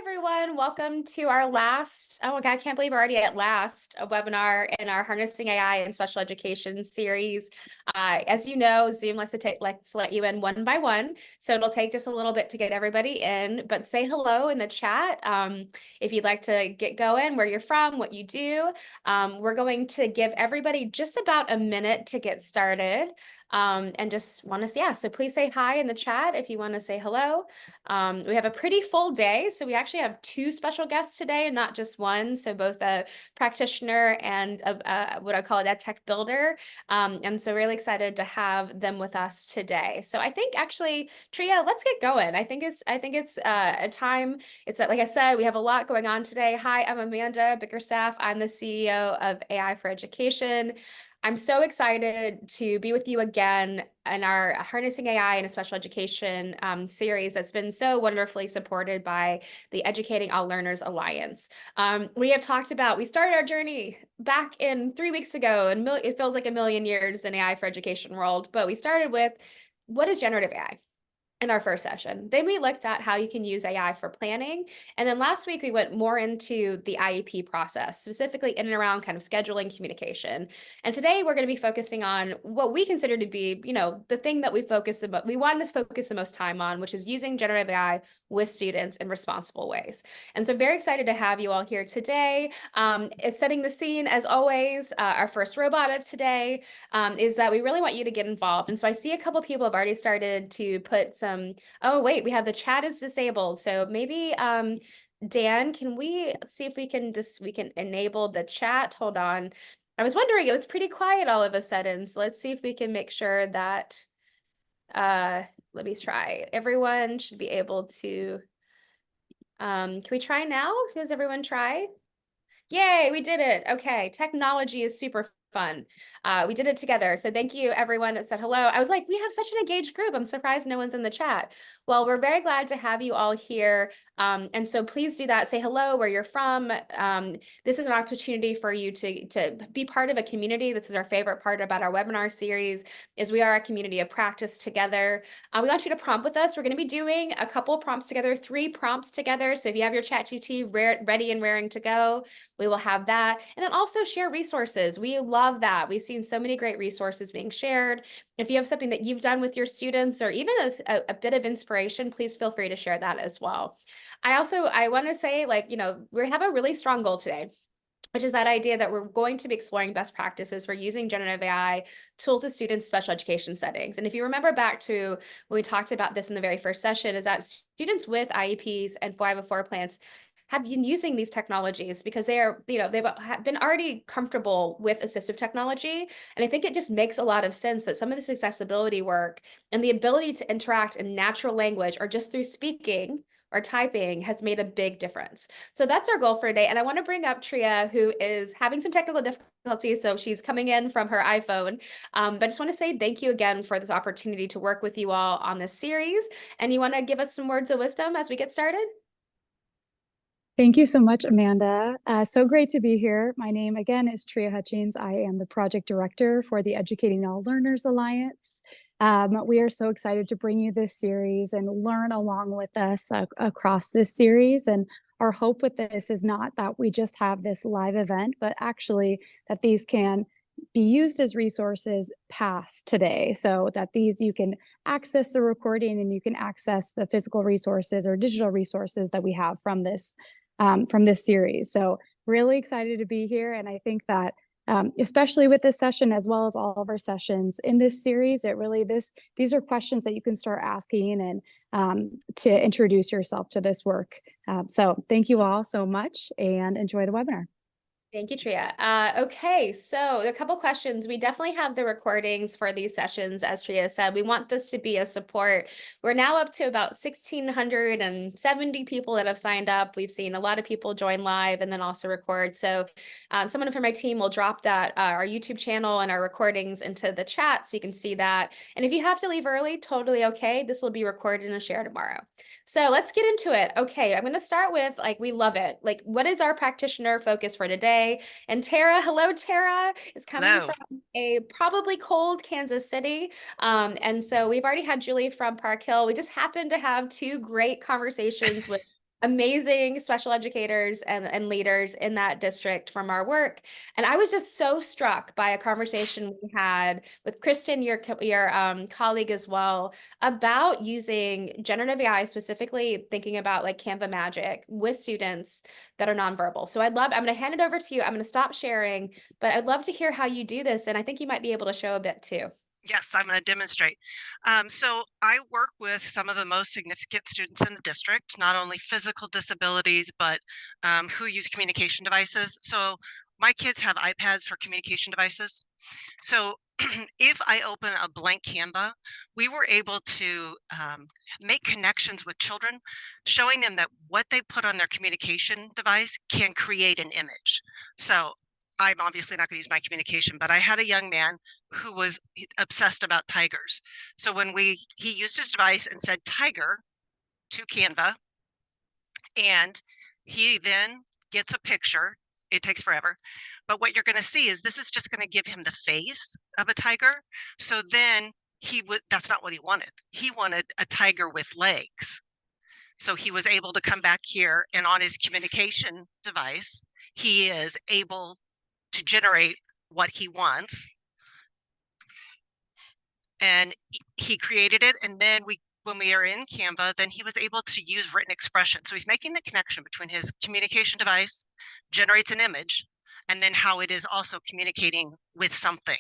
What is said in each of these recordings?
everyone. Welcome to our last, oh my God, I can't believe we're already at last, a webinar in our Harnessing AI in Special Education series. As you know, Zoom likes to let you in one by one. So it'll take just a little bit to get everybody in, but say hello in the chat. If you'd like to get going, where you're from, what you do. We're going to give everybody just about a minute to get started. And just want to say, yeah, so please say hi in the chat if you want to say hello. We have a pretty full day, so we actually have two special guests today, not just one. So both a practitioner and what I call a tech builder. And so really excited to have them with us today. So I think actually, Tria, let's get going. I think it's a time. It's like I said, we have a lot going on today. Hi, I'm Amanda Bickerstaff. I'm the CEO of AI for Education. I'm so excited to be with you again in our Harnessing AI in a Special Education series that's been so wonderfully supported by the Educating All Learners Alliance. We have talked about, we started our journey back in 3 weeks ago, and it feels like a million years in AI for Education world, but we started with, what is generative AI? In our first session. Then we looked at how you can use AI for planning. And then last week, we went more into the IEP process, specifically in and around kind of scheduling communication. And today we're going to be focusing on what we consider to be, the thing that we wanted to focus the most time on, which is using generative AI with students in responsible ways. And so very excited to have you all here today. It's setting the scene as always. Our first robot of today is that we really want you to get involved. And so I see a couple people have already started to put oh wait, we have the chat is disabled. So maybe Dan, can we see if we can enable the chat? Hold on. I was wondering, it was pretty quiet all of a sudden. So let's see if we can make sure that let me try. Everyone should be able to can we try now? Does everyone try? Yay, we did it. Okay, technology is super fun. We did it together. So thank you everyone that said hello. I was like, we have such an engaged group. I'm surprised no one's in the chat. Well, we're very glad to have you all here. And so please do that. Say hello, where you're from. This is an opportunity for you to be part of a community. This is our favorite part about our webinar series, is we are a community of practice together. We want you to prompt with us. We're going to be doing a couple prompts together, 3 prompts together. So if you have your ChatGPT ready and raring to go, we will have that. And then also share resources. We love that. We've seen so many great resources being shared. If you have something that you've done with your students or even a bit of inspiration, please feel free to share that as well. I want to say, we have a really strong goal today, which is that idea that we're going to be exploring best practices for using generative AI tools with students' special education settings. And if you remember back to when we talked about this in the very first session, is that students with IEPs and 504 plans have been using these technologies because they've been already comfortable with assistive technology. And I think it just makes a lot of sense that some of this accessibility work and the ability to interact in natural language or just through speaking or typing has made a big difference. So that's our goal for today. And I want to bring up Tria, who is having some technical difficulties. So she's coming in from her iPhone. But I just want to say thank you again for this opportunity to work with you all on this series. And you want to give us some words of wisdom as we get started? Thank you so much, Amanda. So great to be here. My name, again, is Tria Hutchings. I am the project director for the Educating All Learners Alliance. We are so excited to bring you this series and learn along with us across this series. And our hope with this is not that we just have this live event, but actually that these can be used as resources past today, so that you can access the recording and you can access the physical resources or digital resources that we have from this series. So really excited to be here. And I think that especially with this session, as well as all of our sessions in this series, these are questions that you can start asking and to introduce yourself to this work. So thank you all so much and enjoy the webinar. Thank you, Tria. Okay, so a couple questions. We definitely have the recordings for these sessions, as Tria said. We want this to be a support. We're now up to about 1,670 people that have signed up. We've seen a lot of people join live and then also record. So someone from my team will drop that, our YouTube channel and our recordings into the chat so you can see that. And if you have to leave early, totally okay. This will be recorded and shared tomorrow. So let's get into it. Okay, I'm going to start with, we love it. What is our practitioner focus for today? And Tara, hello, Tara, is coming from a probably cold Kansas City. And so we've already had Julie from Park Hill. We just happened to have 2 great conversations with amazing special educators and leaders in that district from our work. And I was just so struck by a conversation we had with Kristen, your colleague as well, about using generative AI, specifically thinking about like Canva Magic with students that are nonverbal. So I'm going to hand it over to you. I'm going to stop sharing, but I'd love to hear how you do this. And I think you might be able to show a bit too. Yes, I'm going to demonstrate. So I work with some of the most significant students in the district, not only physical disabilities, but who use communication devices. So my kids have iPads for communication devices. So if I open a blank Canva, we were able to make connections with children, showing them that what they put on their communication device can create an image. So I'm obviously not going to use my communication, but I had a young man who was obsessed about tigers. So when he used his device and said tiger to Canva, and he then gets a picture. It takes forever, but what you're going to see is this is just going to give him the face of a tiger. So then that's not what he wanted. He wanted a tiger with legs. So he was able to come back here, and on his communication device, he is able to generate what he wants. And he created it, and then when we are in Canva, then he was able to use written expression. So he's making the connection between his communication device, generates an image, and then how it is also communicating with something.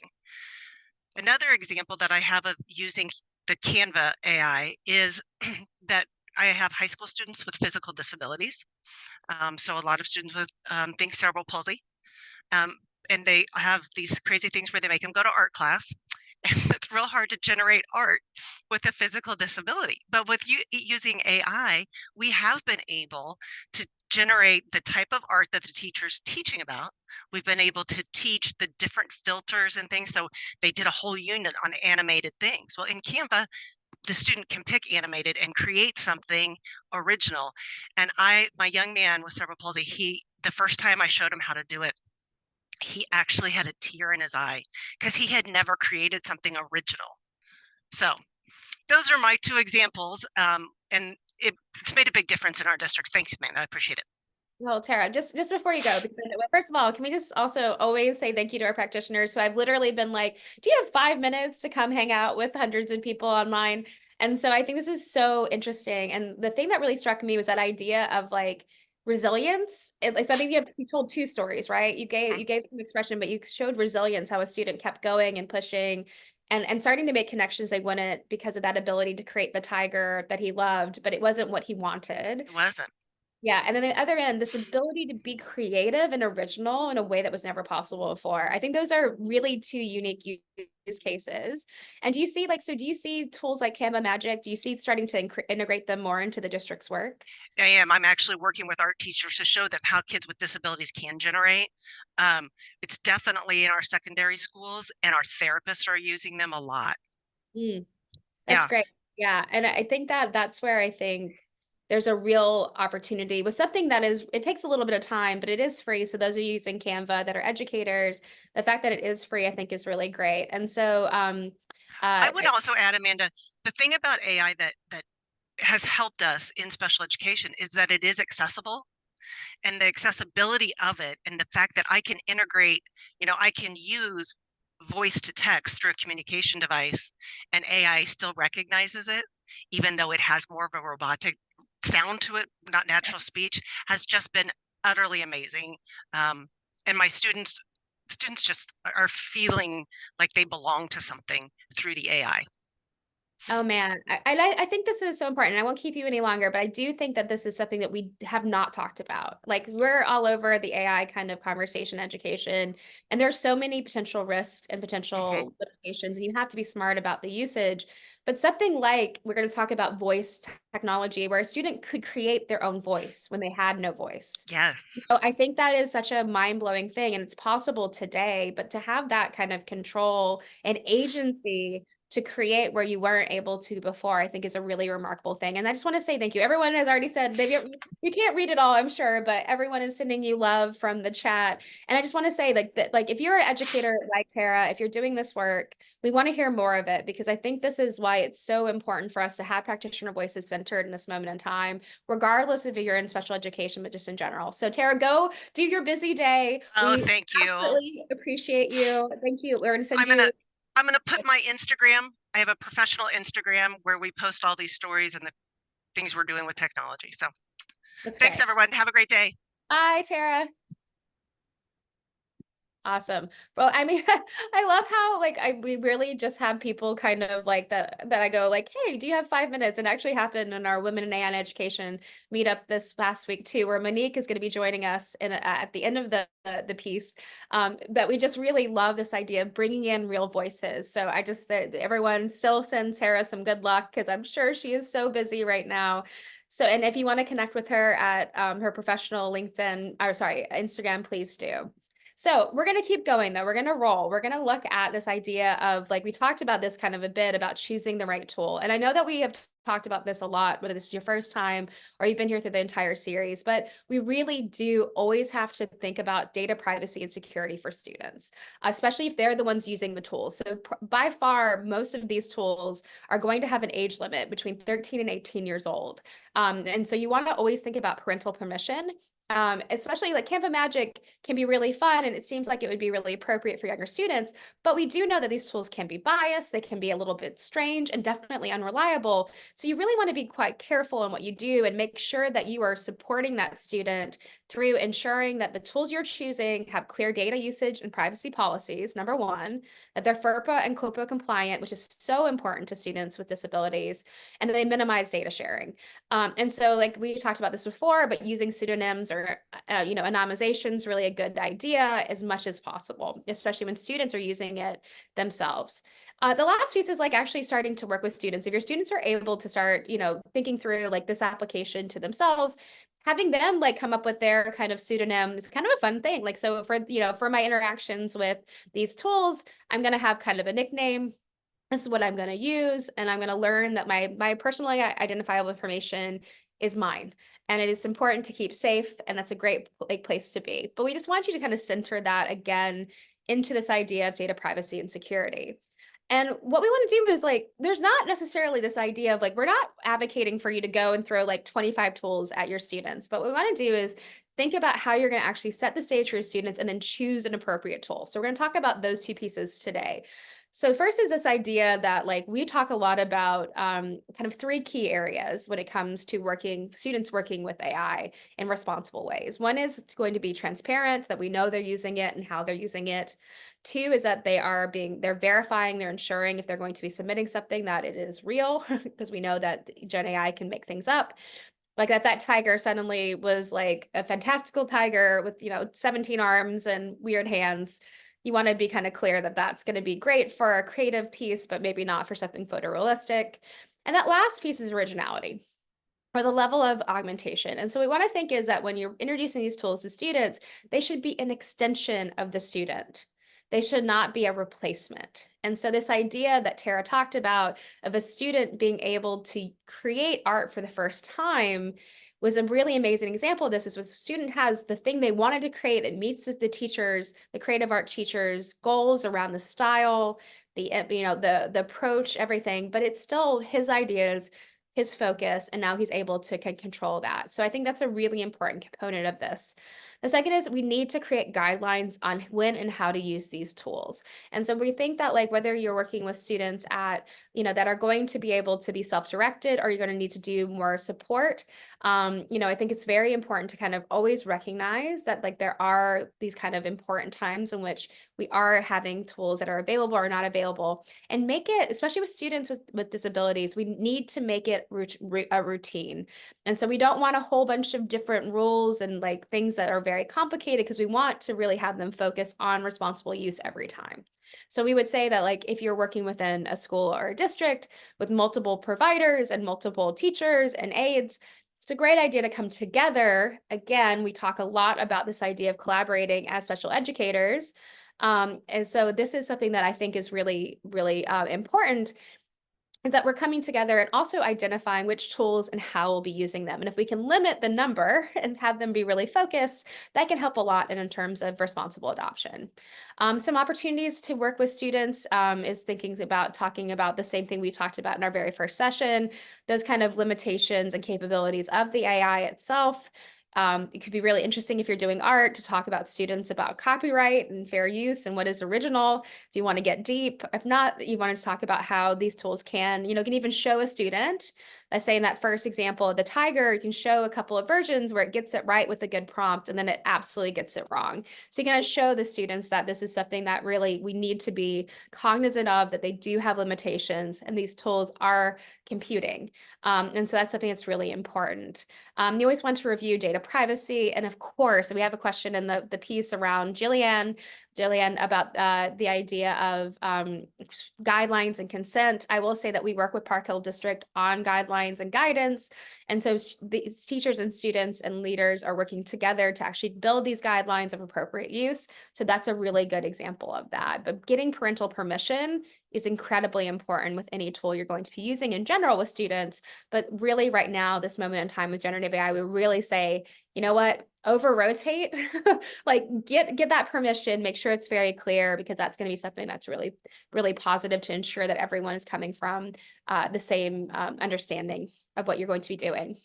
Another example that I have of using the Canva AI is that I have high school students with physical disabilities. So a lot of students with think cerebral palsy. And they have these crazy things where they make them go to art class. And it's real hard to generate art with a physical disability. But with using AI, we have been able to generate the type of art that the teacher's teaching about. We've been able to teach the different filters and things. So they did a whole unit on animated things. Well, in Canva, the student can pick animated and create something original. And my young man with cerebral palsy, the first time I showed him how to do it, he actually had a tear in his eye because he had never created something original. So those are my two examples. And it's made a big difference in our districts. Thanks, Amanda. I appreciate it. Well, Tara, just before you go, because first of all, can we just also always say thank you to our practitioners who I've literally been like, do you have 5 minutes to come hang out with hundreds of people online? And so I think this is so interesting. And the thing that really struck me was that idea of like resilience. So I think you told two stories, right? You gave some expression, but you showed resilience, how a student kept going and pushing and starting to make connections they wouldn't because of that ability to create the tiger that he loved, but it wasn't what he wanted. It wasn't. Yeah, and then the other end, this ability to be creative and original in a way that was never possible before. I think those are really two unique use cases. And do you see do you see tools like Canva Magic? Do you see starting to integrate them more into the district's work? I am. I'm actually working with art teachers to show them how kids with disabilities can generate. It's definitely in our secondary schools, and our therapists are using them a lot. That's Yeah. great. Yeah, and I think that's where I think there's a real opportunity with something that it takes a little bit of time, but it is free. So those are using Canva that are educators, the fact that it is free, I think is really great. And so I would also add, Amanda, the thing about AI that has helped us in special education is that it is accessible, and the accessibility of it, and the fact that I can integrate, I can use voice to text through a communication device, and AI still recognizes it, even though it has more of a robotic sound to it, not natural speech, has just been utterly amazing. And my students just are feeling like they belong to something through the AI. Oh man, I think this is so important. I won't keep you any longer, but I do think that this is something that we have not talked about. Like we're all over the AI kind of conversation education, and there's so many potential risks and potential limitations, and you have to be smart about the usage. But something like we're going to talk about voice technology, where a student could create their own voice when they had no voice. Yes. Oh, I think that is such a mind-blowing thing, and it's possible today, but to have that kind of control and agency to create where you weren't able to before, I think is a really remarkable thing. And I just want to say thank you. Everyone has already said you can't read it all, I'm sure, but everyone is sending you love from the chat. And I just want to say that like if you're an educator like Tara, if you're doing this work, we want to hear more of it, because I think this is why it's so important for us to have practitioner voices centered in this moment in time, regardless if you're in special education, but just in general. So Tara, go do your busy day. Oh, We thank you. absolutely appreciate you. Thank you. We're going to send you. I'm gonna put my Instagram. I have a professional Instagram where we post all these stories and the things we're doing with technology. So thanks, everyone. Have a great day. Bye, Tara. Awesome. Well, I mean, I love how like we really just have people kind of like that I go like, hey, do you have 5 minutes? And actually happened in our Women in AI and Education meetup this past week too, where Monique is going to be joining us at the end of the piece. That we just really love this idea of bringing in real voices. So I just that everyone still send Sarah some good luck, because I'm sure she is so busy right now. So, and if you want to connect with her at her professional LinkedIn, or sorry, Instagram, please do. So we're going to keep going though. We're going to roll. We're going to look at this idea of like, we talked about this kind of a bit about choosing the right tool. And I know that we have talked about this a lot, whether this is your first time or you've been here through the entire series, but we really do always have to think about data privacy and security for students, especially if they're the ones using the tools. So by far, most of these tools are going to have an age limit between 13 and 18 years old. And so you want to always think about parental permission. Especially like Canva Magic can be really fun, and it seems like it would be really appropriate for younger students, but we do know that these tools can be biased, they can be a little bit strange and definitely unreliable. So you really want to be quite careful in what you do and make sure that you are supporting that student through ensuring that the tools you're choosing have clear data usage and privacy policies, number one, that they're FERPA and COPPA compliant, which is so important to students with disabilities, and that they minimize data sharing. And so like we talked about this before, but using pseudonyms or, anonymization is really a good idea as much as possible, especially when students are using it themselves. The last piece is like actually starting to work with students. If your students are able to start, thinking through like this application to themselves, having them like come up with their kind of pseudonym, it's kind of a fun thing. Like, so for my interactions with these tools, I'm going to have kind of a nickname. This is what I'm going to use, and I'm going to learn that my personally identifiable information is mine, and it is important to keep safe, and that's a great place to be. But we just want you to kind of center that again into this idea of data privacy and security. And what we want to do is like, there's not necessarily this idea of like, we're not advocating for you to go and throw like 25 tools at your students, but what we want to do is think about how you're going to actually set the stage for your students and then choose an appropriate tool. So we're going to talk about those two pieces today. So first is this idea that like we talk a lot about kind of three key areas when it comes to students working with AI in responsible ways. One is going to be transparent, that we know they're using it and how they're using it. Two is that they're verifying, they're ensuring if they're going to be submitting something that it is real, because we know that GenAI can make things up. Like that tiger suddenly was like a fantastical tiger with, 17 arms and weird hands. You want to be kind of clear that that's going to be great for a creative piece, but maybe not for something photorealistic. And that last piece is originality, or the level of augmentation. And so we want to think is that when you're introducing these tools to students, they should be an extension of the student. They should not be a replacement. And so this idea that Tara talked about of a student being able to create art for the first time was a really amazing example of this. Is when a student has the thing they wanted to create, it meets the creative art teachers' goals around the style, the approach, everything, but it's still his ideas, his focus, and now he's able to control that. So I think that's a really important component of this. The second is we need to create guidelines on when and how to use these tools. And so we think that like whether you're working with students at, that are going to be able to be self-directed, or you're going to need to do more support, I think it's very important to kind of always recognize that like there are these kind of important times in which we are having tools that are available or not available, and make it, especially with students with disabilities, we need to make it a routine. And so we don't want a whole bunch of different rules and like things that are very complicated, because we want to really have them focus on responsible use every time. So we would say that like if you're working within a school or a district with multiple providers and multiple teachers and aides, it's a great idea to come together. Again, we talk a lot about this idea of collaborating as special educators, And so this is something that I think is really, really important, is that we're coming together and also identifying which tools and how we'll be using them. And if we can limit the number and have them be really focused, that can help a lot in terms of responsible adoption. Some opportunities to work with students is talking about the same thing we talked about in our very first session, those kind of limitations and capabilities of the AI itself. It could be really interesting if you're doing art to talk about students about copyright and fair use and what is original, if you want to get deep. If not, you want to talk about how these tools can even show a student. Let's say in that first example of the tiger, you can show a couple of versions where it gets it right with a good prompt, and then it absolutely gets it wrong. So you can show the students that this is something that really we need to be cognizant of, that they do have limitations and these tools are computing. And so that's something that's really important. You always want to review data privacy. And of course, we have a question in the piece around Jillian about the idea of guidelines and consent. I will say that we work with Park Hill District on guidelines and guidance. And so the teachers and students and leaders are working together to actually build these guidelines of appropriate use. So that's a really good example of that. But getting parental permission is incredibly important with any tool you're going to be using in general with students. But really right now, this moment in time with generative AI, we really say, you know what, over rotate, like get that permission, make sure it's very clear, because that's going to be something that's really, really positive to ensure that everyone is coming from the same understanding of what you're going to be doing.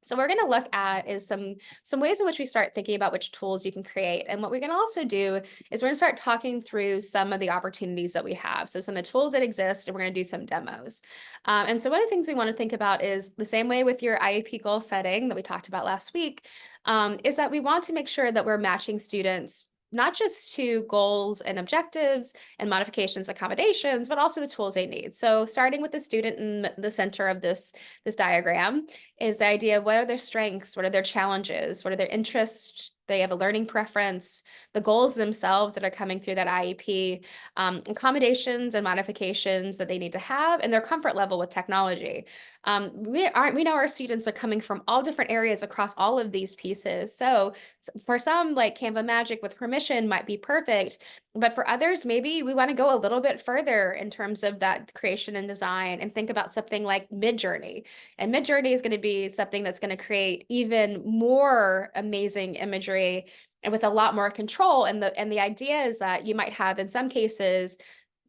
So we're going to look at is some ways in which we start thinking about which tools you can create. And what we're going to also do is we're going to start talking through some of the opportunities that we have. So some of the tools that exist, and we're going to do some demos. And so one of the things we want to think about is the same way with your IEP goal setting that we talked about last week, is that we want to make sure that we're matching students not just to goals and objectives and modifications, accommodations, but also the tools they need. So starting with the student in the center of this diagram is the idea of what are their strengths, what are their challenges, what are their interests, they have a learning preference, the goals themselves that are coming through that IEP, accommodations and modifications that they need to have, and their comfort level with technology. We know our students are coming from all different areas across all of these pieces. So for some, like Canva Magic with permission might be perfect, but for others, maybe we want to go a little bit further in terms of that creation and design and think about something like Midjourney. And Midjourney is going to be something that's going to create even more amazing imagery and with a lot more control. And the idea is that you might have, in some cases,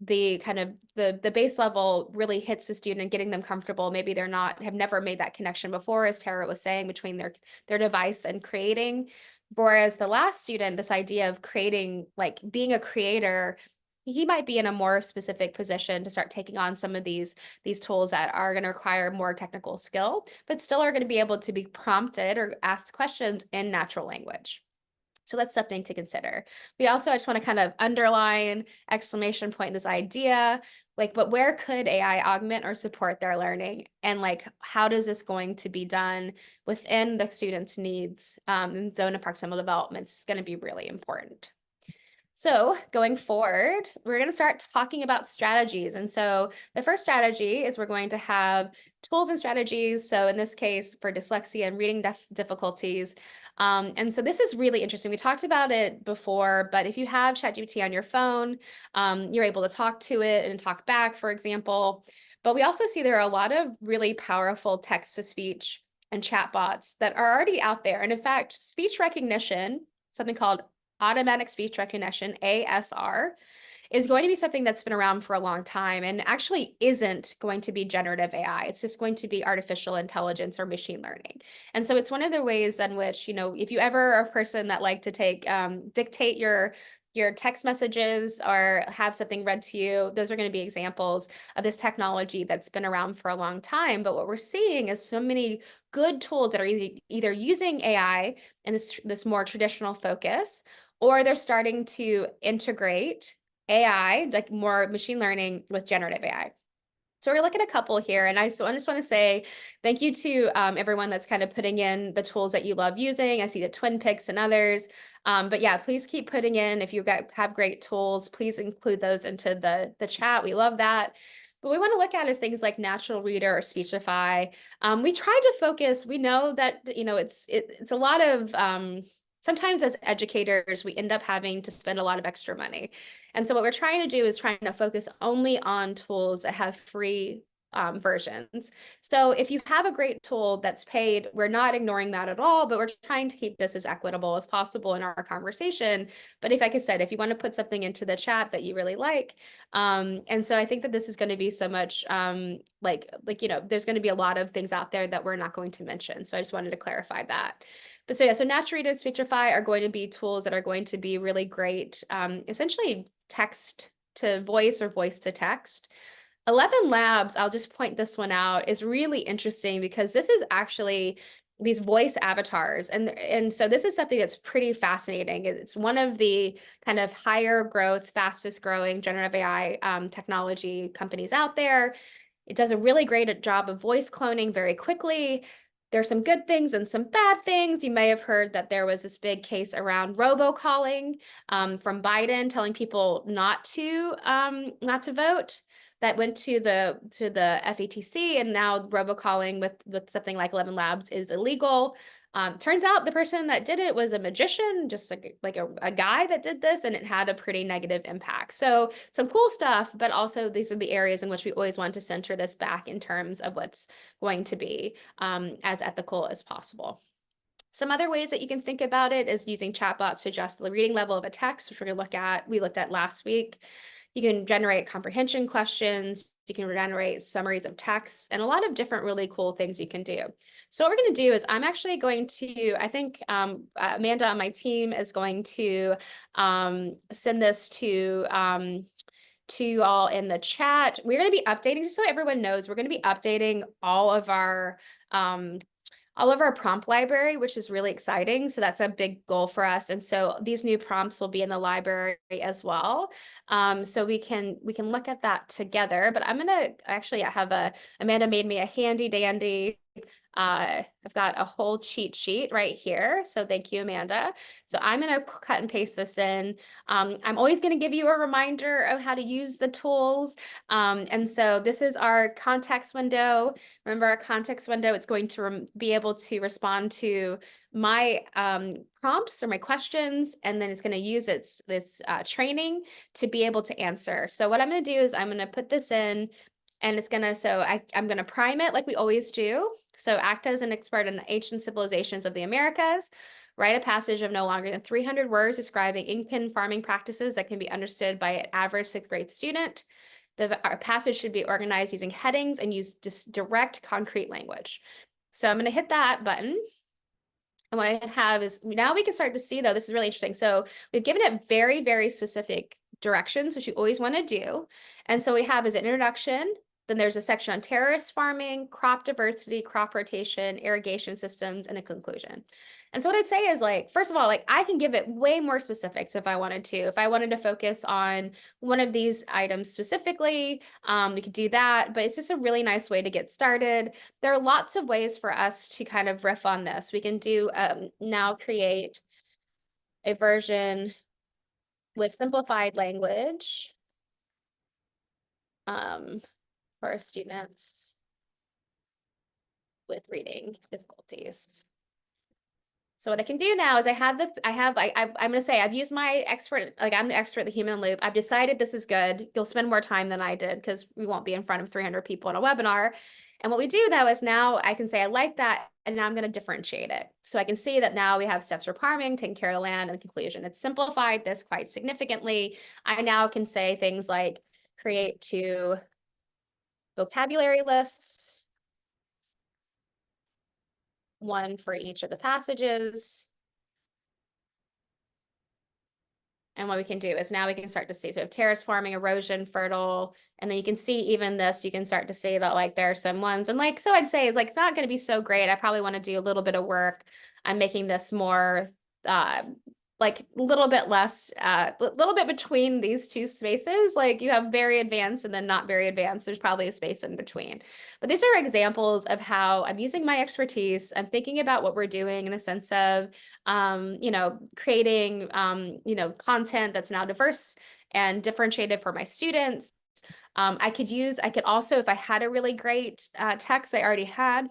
the kind of the base level really hits the student and getting them comfortable. Maybe have never made that connection before, as Tara was saying, between their device and creating. Whereas the last student, this idea of creating, like being a creator, he might be in a more specific position to start taking on some of these tools that are going to require more technical skill, but still are going to be able to be prompted or asked questions in natural language. So that's something to consider. I just want to kind of underline, exclamation point, this idea, like, but where could AI augment or support their learning? And like, how does this going to be done within the student's needs? And zone of proximal development is going to be really important. So going forward, we're going to start talking about strategies. And so the first strategy is we're going to have tools and strategies. So in this case, for dyslexia and reading difficulties. And so this is really interesting. We talked about it before, but if you have ChatGPT on your phone, you're able to talk to it and talk back, for example. But we also see there are a lot of really powerful text-to-speech and chatbots that are already out there. And in fact, speech recognition, something called automatic speech recognition, ASR, is going to be something that's been around for a long time and actually isn't going to be generative AI. It's just going to be artificial intelligence or machine learning. And so it's one of the ways in which, if you ever are a person that like to dictate your text messages or have something read to you, those are going to be examples of this technology that's been around for a long time. But what we're seeing is so many good tools that are either using AI in this more traditional focus, or they're starting to integrate AI, like more machine learning, with generative AI. So we're looking at a couple here, and I just want to say thank you to everyone that's kind of putting in the tools that you love using. I see the twin picks and others, but yeah, please keep putting in. If you have great tools, please include those into the chat. We love that. But we want to look at is things like Natural Reader or Speechify. We try to focus. We know that it's a lot of sometimes as educators, we end up having to spend a lot of extra money. And so what we're trying to do is trying to focus only on tools that have free versions. So if you have a great tool that's paid, we're not ignoring that at all, but we're trying to keep this as equitable as possible in our conversation. But if, like I said, if you want to put something into the chat that you really like, and so I think that this is going to be so much there's going to be a lot of things out there that we're not going to mention. So I just wanted to clarify that. But so yeah, so Natural Read and Speechify are going to be tools that are going to be really great, essentially text to voice or voice to text. 11 Labs, I'll just point this one out, is really interesting because this is actually these voice avatars. And so this is something that's pretty fascinating. It's one of the kind of higher growth, fastest growing generative AI technology companies out there. It does a really great job of voice cloning very quickly. There's some good things and some bad things. You may have heard that there was this big case around robocalling from Biden telling people not to vote. That went to the FETC, and now robocalling with something like 11 Labs is illegal. Turns out the person that did it was a magician, just like a guy that did this, and it had a pretty negative impact. So some cool stuff, but also these are the areas in which we always want to center this back in terms of what's going to be as ethical as possible. Some other ways that you can think about it is using chatbots to adjust the reading level of a text, which we looked at last week. You can generate comprehension questions. You can generate summaries of texts and a lot of different really cool things you can do. So what we're going to do is I'm actually going to, I think Amanda on my team is going to send this to you all in the chat. We're going to be updating, just so everyone knows, we're going to be updating all of our prompt library, which is really exciting. So that's a big goal for us. And so these new prompts will be in the library as well. So we can look at that together. But I'm gonna actually Amanda made me a handy dandy. I've got a whole cheat sheet right here. So thank you, Amanda. So I'm going to cut and paste this in. I'm always going to give you a reminder of how to use the tools. And so this is our context window. Remember our context window, it's going to be able to respond to my prompts or my questions, and then it's going to use its training to be able to answer. So what I'm going to do is I'm going to put this in, and it's going to, I'm going to prime it like we always do. So act as an expert in the ancient civilizations of the Americas. Write a passage of no longer than 300 words describing Incan farming practices that can be understood by an average 6th grade student. The passage should be organized using headings and use direct, concrete language. So I'm going to hit that button. And what I have is, now we can start to see, though, this is really interesting. So we've given it very, very specific directions, which you always want to do. And so we have as an introduction, then there's a section on terrorist farming, crop diversity, crop rotation, irrigation systems, and a conclusion. And so what I'd say is, like, first of all, like, I can give it way more specifics if I wanted to. If I wanted to focus on one of these items specifically, we could do that, but it's just a really nice way to get started. There are lots of ways for us to kind of riff on this. We can do now create a version with simplified language for our students with reading difficulties. So what I can do now is I'm going to say I've used my expert, like I'm the expert in the human loop. I've decided this is good. You'll spend more time than I did because we won't be in front of 300 people in a webinar. And what we do though is now I can say, I like that. And now I'm going to differentiate it. So I can see that now we have steps for farming, taking care of the land, and the conclusion. It's simplified this quite significantly. I now can say things like create 2 vocabulary lists, 1 for each of the passages. And what we can do is now we can start to see, so we have terrace farming, erosion, fertile, and then you can see even this, you can start to see that like there are some ones, and like, so I'd say it's like, it's not going to be so great. I probably want to do a little bit of work on making this more like a little bit less, a little bit between these 2 spaces. Like you have very advanced and then not very advanced. There's probably a space in between. But these are examples of how I'm using my expertise. I'm thinking about what we're doing in a sense of, creating, content that's now diverse and differentiated for my students. I could also, if I had a really great text I already had,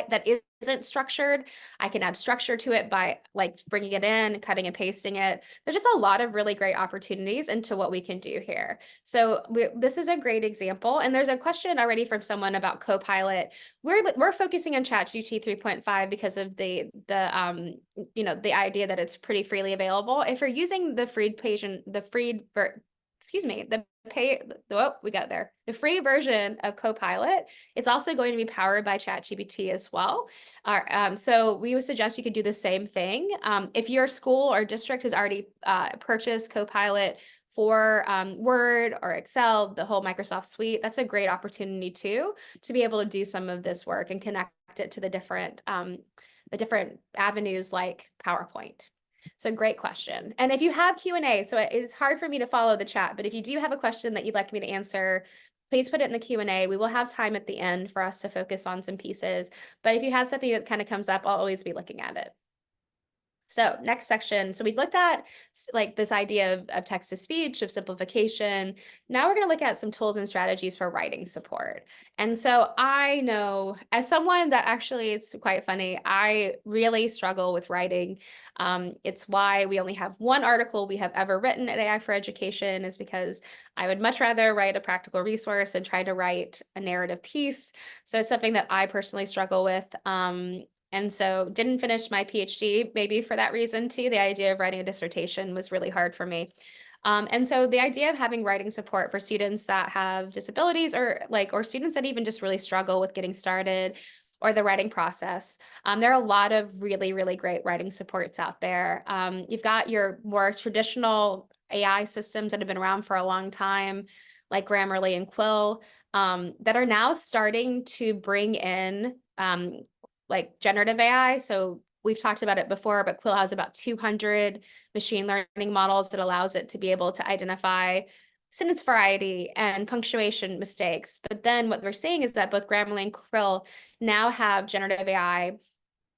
that isn't structured. I can add structure to it by like bringing it in, cutting and pasting it. There's just a lot of really great opportunities into what we can do here. So this is a great example. And there's a question already from someone about Copilot. We're focusing on ChatGPT 3.5 because of the idea that it's pretty freely available. If you're using the free the free version of Copilot, it's also going to be powered by ChatGPT as well. So we would suggest you could do the same thing. If your school or district has already purchased Copilot for Word or Excel, the whole Microsoft suite, that's a great opportunity too, to be able to do some of this work and connect it to the different avenues like PowerPoint. So great question. And if you have Q&A, so it's hard for me to follow the chat, but if you do have a question that you'd like me to answer, please put it in the Q&A. We will have time at the end for us to focus on some pieces. But if you have something that kind of comes up, I'll always be looking at it. So next section. So we've looked at like this idea of text to speech, of simplification. Now we're going to look at some tools and strategies for writing support. And so I know, as someone that actually, it's quite funny, I really struggle with writing. It's why we only have one article we have ever written at AI for Education, is because I would much rather write a practical resource and try to write a narrative piece. So it's something that I personally struggle with. And so didn't finish my PhD, maybe for that reason too. The idea of writing a dissertation was really hard for me. And so the idea of having writing support for students that have disabilities or students that even just really struggle with getting started or the writing process. There are a lot of really, really great writing supports out there. You've got your more traditional AI systems that have been around for a long time, like Grammarly and Quill, that are now starting to bring in like generative AI. So we've talked about it before, but Quill has about 200 machine learning models that allows it to be able to identify sentence variety and punctuation mistakes. But then what we're seeing is that both Grammarly and Quill now have generative AI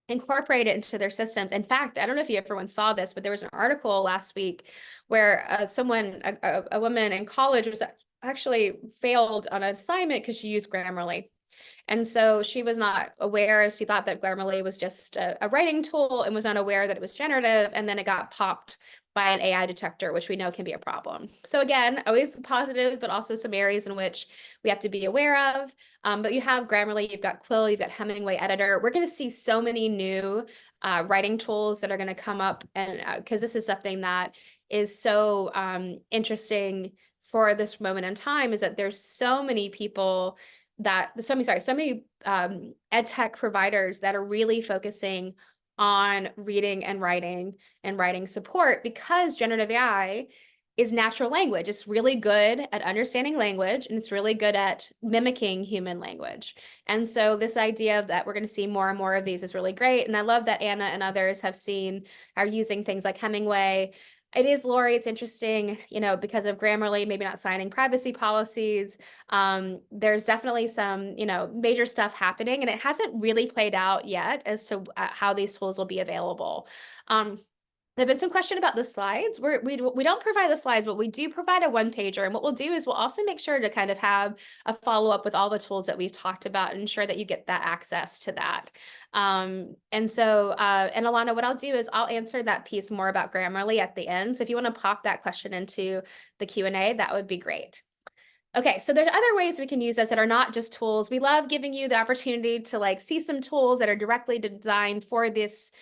incorporate it into their systems. In fact, I don't know if everyone saw this, but there was an article last week where a woman in college was actually failed on an assignment because she used Grammarly. And so she was not aware. She thought that Grammarly was just a writing tool and was not aware that it was generative. And then it got popped by an AI detector, which we know can be a problem. So again, always positive, but also some areas in which we have to be aware of. But you have Grammarly, you've got Quill, you've got Hemingway Editor. We're going to see so many new writing tools that are going to come up, and because this is something that is so interesting for this moment in time, is that there's so many people so many ed tech providers that are really focusing on reading and writing support, because generative AI is natural language. It's really good at understanding language, and it's really good at mimicking human language. And so this idea of that we're going to see more and more of these is really great. And I love that Anna and others are using things like Hemingway. It is, Lori, it's interesting, because of Grammarly, maybe not signing privacy policies. There's definitely some, major stuff happening, and it hasn't really played out yet as to how these tools will be available. There've been some question about the slides. We don't provide the slides, but we do provide a one-pager. And what we'll do is we'll also make sure to kind of have a follow-up with all the tools that we've talked about and ensure that you get that access to that. And Alana, what I'll do is I'll answer that piece more about Grammarly at the end. So if you want to pop that question into the Q&A, that would be great. Okay, so there's other ways we can use this that are not just tools. We love giving you the opportunity to see some tools that are directly designed for this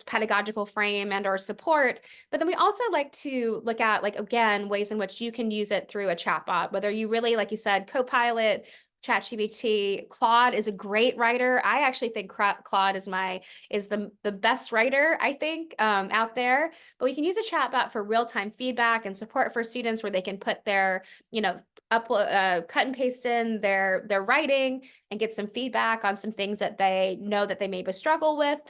pedagogical frame and or support. But then we also like to look at, again, ways in which you can use it through a chatbot, whether you really, like you said, Copilot, ChatGPT. Claude is a great writer. I actually think Claude is the best writer, I think, out there. But we can use a chatbot for real-time feedback and support for students, where they can put their, upload, cut and paste in their writing and get some feedback on some things that they know that they maybe struggle with.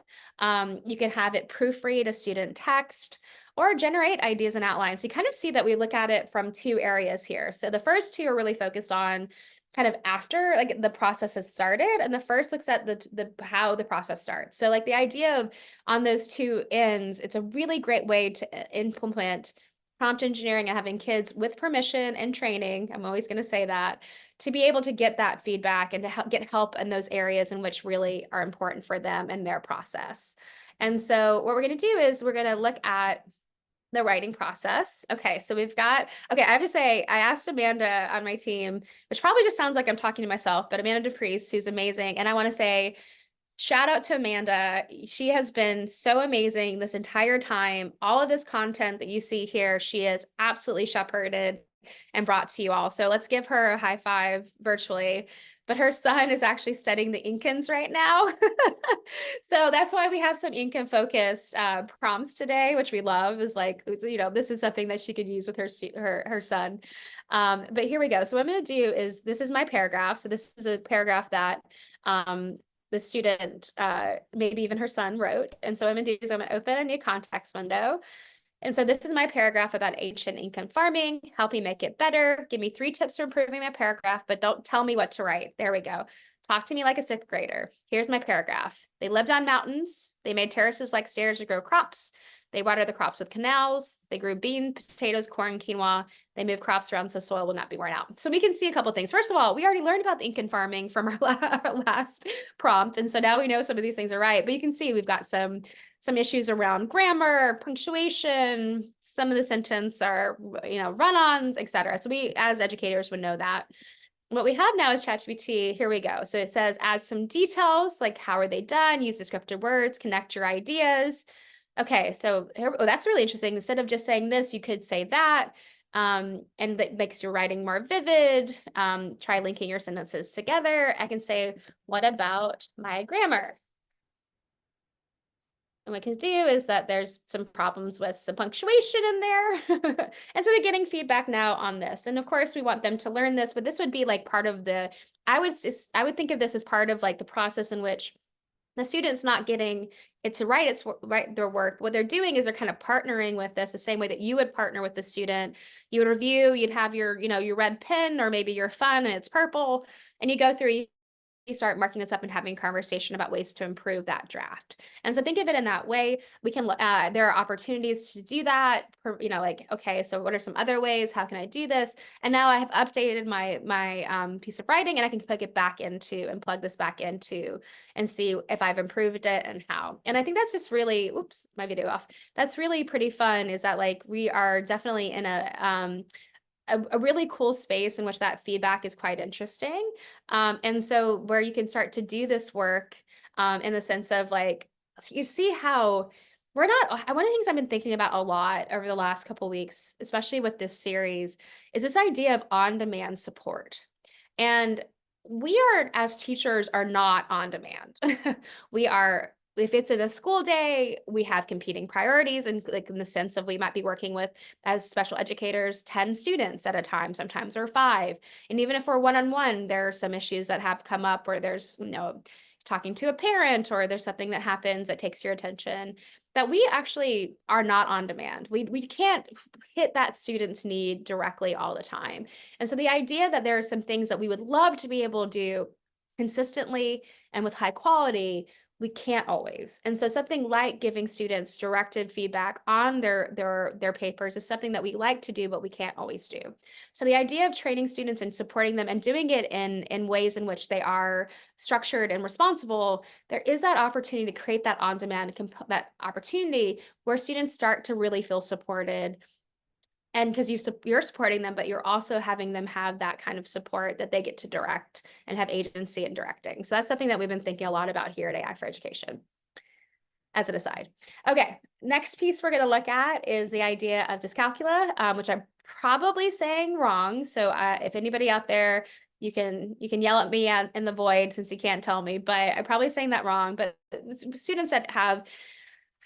You can have it proofread a student text or generate ideas and outlines. You kind of see that we look at it from two areas here. So the first two are really focused on kind of after the process has started, and the first looks at how the process starts. So the idea of, on those two ends, it's a really great way to implement prompt engineering and having kids with permission and training, I'm always going to say that, to be able to get that feedback and to get help in those areas in which really are important for them and their process. And so what we're going to do is we're going to look at the writing process. Okay, so we've got, okay, I have to say, I asked Amanda on my team, which probably just sounds like I'm talking to myself, but Amanda DePriest, who's amazing. And I want to say, shout out to Amanda. She has been so amazing this entire time. All of this content that you see here, she has absolutely shepherded and brought to you all. So let's give her a high five virtually. But her son is actually studying the Incans right now. So that's why we have some Incan focused prompts today, which we love, is like, you know, this is something that she could use with her son. But here we go. So what I'm going to do is, this is my paragraph. So this is a paragraph that the student, maybe even her son, wrote. And so what I'm going to do is I'm going to open a new context window. And so this is my paragraph about ancient Incan farming. Help me make it better. Give me 3 tips for improving my paragraph, but don't tell me what to write. There we go. Talk to me like a 6th grader. Here's my paragraph. They lived on mountains. They made terraces like stairs to grow crops. They watered the crops with canals. They grew beans, potatoes, corn, quinoa. They moved crops around so soil will not be worn out. So we can see a couple of things. First of all, we already learned about the Incan farming from our last prompt. And so now we know some of these things are right. But you can see we've got some issues around grammar, punctuation. Some of the sentence are, you know, run-ons, etc. So we, as educators, would know that. What we have now is ChatGPT. Here we go. So it says, add some details, like how are they done? Use descriptive words, connect your ideas. Okay, so here, oh, that's really interesting. Instead of just saying this, you could say that, and that makes your writing more vivid. Try linking your sentences together. I can say, what about my grammar? And what we can do is that there's some problems with some punctuation in there. And so they're getting feedback now on this. And of course, we want them to learn this, but this would be like part of the, I would think of this as part of like the process in which the student's not getting it to write their work. What they're doing is they're kind of partnering with this the same way that you would partner with the student. You would review, you'd have your, you know, your red pen, or maybe your fun and it's purple, and you go through, you start marking this up and having conversation about ways to improve that draft. And so think of it in that way. We can, there are opportunities to do that, you know, like, okay, so what are some other ways? How can I do this? And now I have updated my piece of writing, and I can plug it back into and plug this back into and see if I've improved it and how. And I think that's just really, oops, my video off. That's really pretty fun, is that like we are definitely in a really cool space in which that feedback is quite interesting. And so where you can start to do this work in the sense of like, you see how we're not, one of the things I've been thinking about a lot over the last couple of weeks, especially with this series, is this idea of on-demand support. And we are, as teachers, are not on demand. We are, if it's in a school day, we have competing priorities, and like in the sense of we might be working with, as special educators, 10 students at a time, sometimes or 5. And even if we're one-on-one, there are some issues that have come up where there's, you know, talking to a parent, or there's something that happens that takes your attention, that we actually are not on demand. We can't hit that student's need directly all the time. And so the idea that there are some things that we would love to be able to do consistently and with high quality, we can't always. And so something like giving students directed feedback on their papers is something that we like to do, but we can't always do. So the idea of training students and supporting them and doing it in ways in which they are structured and responsible, there is that opportunity to create that on-demand, that opportunity where students start to really feel supported. And because you're supporting them, but you're also having them have that kind of support that they get to direct and have agency in directing. So that's something that we've been thinking a lot about here at AI for Education, as an aside. Okay, next piece we're going to look at is the idea of dyscalculia, which I'm probably saying wrong. So if anybody out there, you can yell at me in the void, since you can't tell me, but I'm probably saying that wrong. But students that have,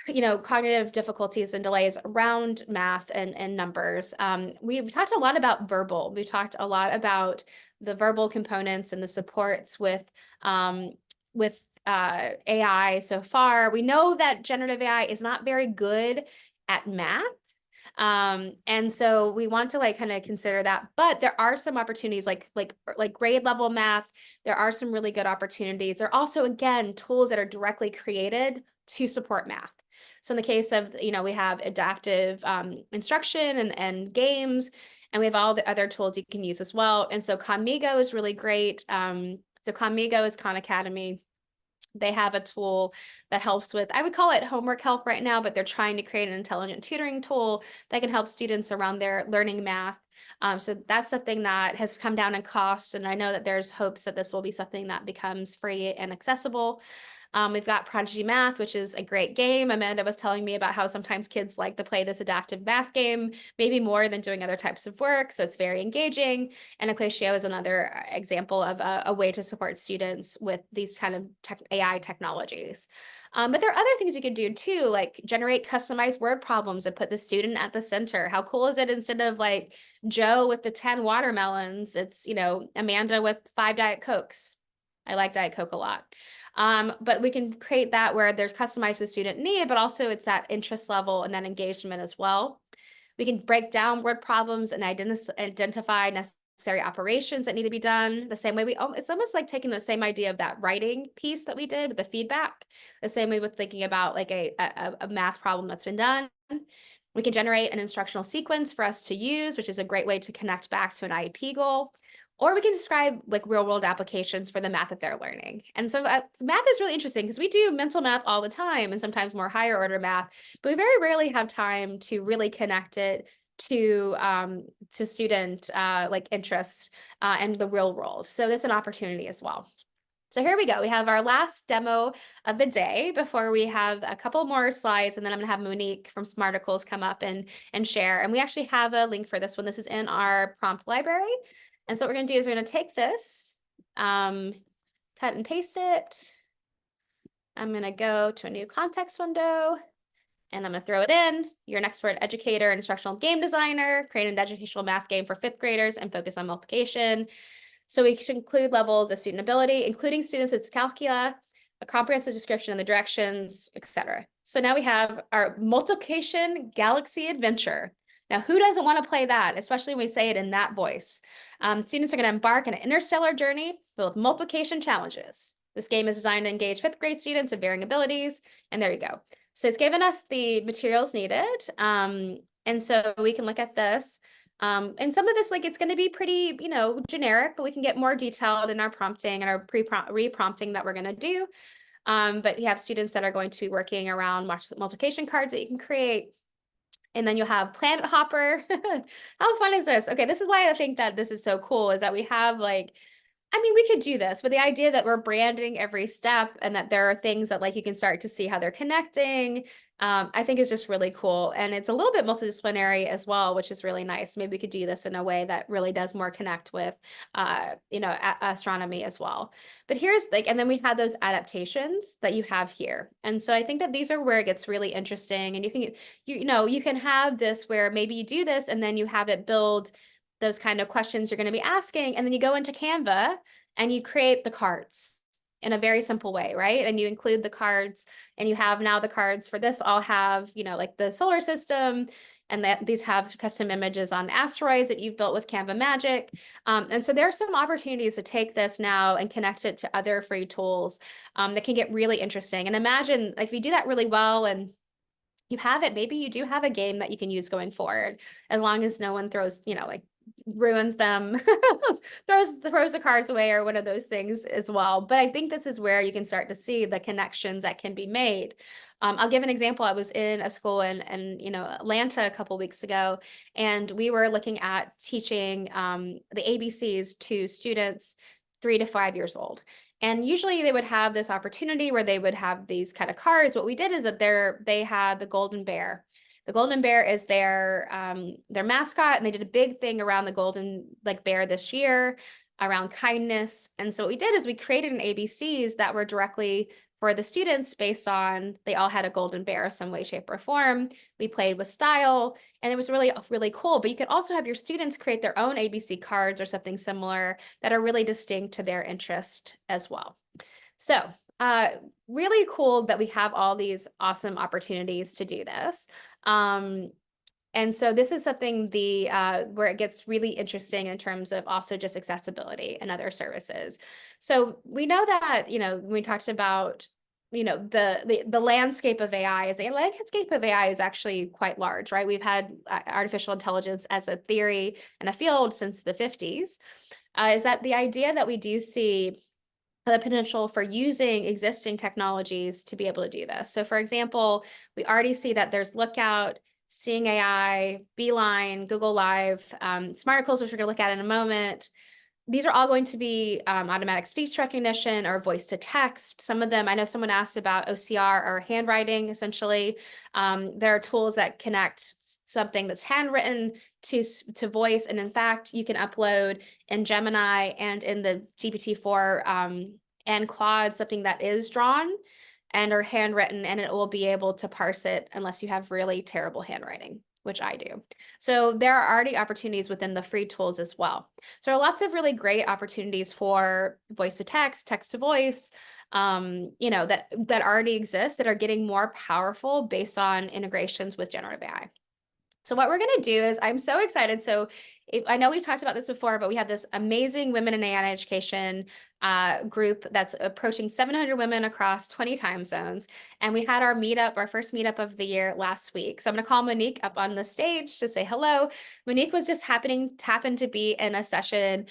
you know, cognitive difficulties and delays around math and numbers. We've talked a lot about verbal. We've talked a lot about the verbal components and the supports with AI so far. We know that generative AI is not very good at math. And so we want to like kind of consider that, but there are some opportunities like grade level math. There are some really good opportunities. There are also, again, tools that are directly created to support math. So in the case of, you know, we have adaptive instruction and games. And we have all the other tools you can use as well. And so Conmigo is really great. So Conmigo is Khan Academy. They have a tool that helps with, I would call it homework help right now, but they're trying to create an intelligent tutoring tool that can help students around their learning math. So that's something that has come down in cost. And I know that there's hopes that this will be something that becomes free and accessible. We've got Prodigy Math, which is a great game. Amanda was telling me about how sometimes kids like to play this adaptive math game, maybe more than doing other types of work. So it's very engaging. And Equatio is another example of a way to support students with these kind of AI technologies. But there are other things you can do too, like generate customized word problems and put the student at the center. How cool is it, instead of like Joe with the 10 watermelons, it's, Amanda with 5 Diet Cokes. I like Diet Coke a lot. But we can create that where there's customized to student need, but also it's that interest level and that engagement as well. We can break down word problems and identify necessary operations that need to be done. The same way it's almost like taking the same idea of that writing piece that we did with the feedback, the same way with thinking about like a math problem that's been done. We can generate an instructional sequence for us to use, which is a great way to connect back to an IEP goal. Or we can describe like real world applications for the math that they're learning. And so math is really interesting because we do mental math all the time and sometimes more higher order math, but we very rarely have time to really connect it to student like interest and the real world. So there's an opportunity as well. So here we go. We have our last demo of the day before we have a couple more slides, and then I'm going to have Monique from Smarticles come up and share. And we actually have a link for this one. This is in our prompt library. And so what we're going to do is we're going to take this, cut and paste it. I'm going to go to a new context window, and I'm going to throw it in. You're an expert educator, instructional game designer, create an educational math game for 5th graders and focus on multiplication. So we should include levels of student ability, including students' Calcula, a comprehensive description of the directions, etc. So now we have our multiplication galaxy adventure. Now, who doesn't want to play that, especially when we say it in that voice? Students are going to embark on an interstellar journey filled with multiplication challenges. This game is designed to engage 5th grade students of varying abilities, and there you go. So it's given us the materials needed, and so we can look at this. And some of this, like, it's going to be pretty, generic, but we can get more detailed in our prompting and our re-prompting that we're going to do. But you have students that are going to be working around multiplication cards that you can create. And then you'll have Planet Hopper. How fun is this? Okay, this is why I think that this is so cool, is that we have like, I mean, we could do this, but the idea that we're branding every step and that there are things that like you can start to see how they're connecting, I think is just really cool. And it's a little bit multidisciplinary as well, which is really nice. Maybe we could do this in a way that really does more connect with, astronomy as well. But here's like, and then we have those adaptations that you have here. And so I think that these are where it gets really interesting. And you can, you can have this where maybe you do this and then you have it build those kind of questions you're going to be asking. And then you go into Canva and you create the cards in a very simple way, right? And you include the cards, and you have now the cards for this all have, like the solar system, and that these have custom images on asteroids that you've built with Canva Magic. And so there are some opportunities to take this now and connect it to other free tools that can get really interesting. And imagine like if you do that really well and you have it, maybe you do have a game that you can use going forward, as long as no one throws, like ruins them, throws the cards away or one of those things as well. But I think this is where you can start to see the connections that can be made. I'll give an example. I was in a school in Atlanta a couple weeks ago, and we were looking at teaching the ABCs to students 3 to 5 years old. And usually they would have this opportunity where they would have these kind of cards. What we did is that they had the golden bear. The golden bear is their mascot, and they did a big thing around the golden bear this year around kindness. And so what we did is we created an ABCs that were directly for the students based on they all had a golden bear some way, shape, or form. We played with style, and it was really, really cool. But you could also have your students create their own ABC cards or something similar that are really distinct to their interest as well. So really cool that we have all these awesome opportunities to do this. And so this is something where it gets really interesting in terms of also just accessibility and other services. So we know that, when we talked about the landscape of AI is actually quite large, right? We've had artificial intelligence as a theory and a field since the 50s. Is that the idea that we do see the potential for using existing technologies to be able to do this. So for example, we already see that there's Lookout, Seeing AI, Beeline, Google Live, Smarticles, which we're going to look at in a moment. These are all going to be automatic speech recognition or voice to text. Some of them, I know someone asked about OCR or handwriting, essentially. There are tools that connect something that's handwritten to voice. And in fact, you can upload in Gemini and in the GPT-4 and Claude something that is drawn and or handwritten, and it will be able to parse it unless you have really terrible handwriting, which I do. So there are already opportunities within the free tools as well. So there are lots of really great opportunities for voice to text, text to voice, that already exist that are getting more powerful based on integrations with generative AI. So what we're going to do is, I'm so excited. So I know we've talked about this before, but we have this amazing Women in AI Education group that's approaching 700 women across 20 time zones. And we had our first meetup of the year last week. So I'm going to call Monique up on the stage to say hello. Monique was just happened to be in a session